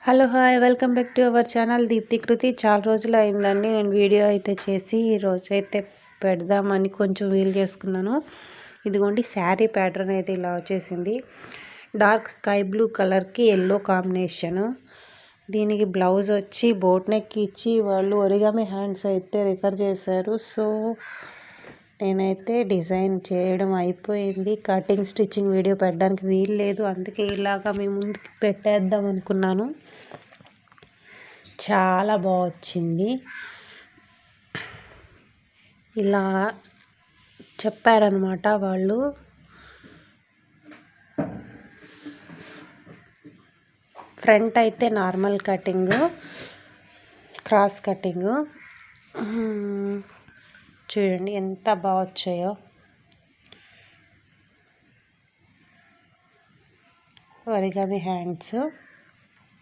Hello hi welcome back to our channel Deepti Kriti. చాలా రోజులు అయిందండి నేను వీడియో అయితే చేసి ఈరోజు అయితే పెడదామని కొంచెం వీలు చేసుకున్నాను. ఇదిగోండి శారీ ప్యాటర్న్ అయితే ఇలా వచ్చేసింది. డార్క్ స్కై బ్లూ కలర్కి ఎల్లో కాంబినేషను. దీనికి బ్లౌజ్ వచ్చి బోట్ నెక్ ఇచ్చి వాళ్ళు ఒరిగామి హ్యాండ్స్ అయితే రిఫర్ చేశారు. సో నేనైతే డిజైన్ చేయడం అయిపోయింది. కటింగ్ స్టిచ్చింగ్ వీడియో పెట్టడానికి వీలు లేదు, అందుకే ఇలాగా మీ ముందుకి పెట్టేద్దాం అనుకున్నాను. చాలా బాగా వచ్చింది. ఇలా చెప్పారనమాట వాళ్ళు. ఫ్రంట్ అయితే నార్మల్ కటింగ్, క్రాస్ కటింగ్. చూడండి ఎంత బాగా వచ్చాయో. Origami hands.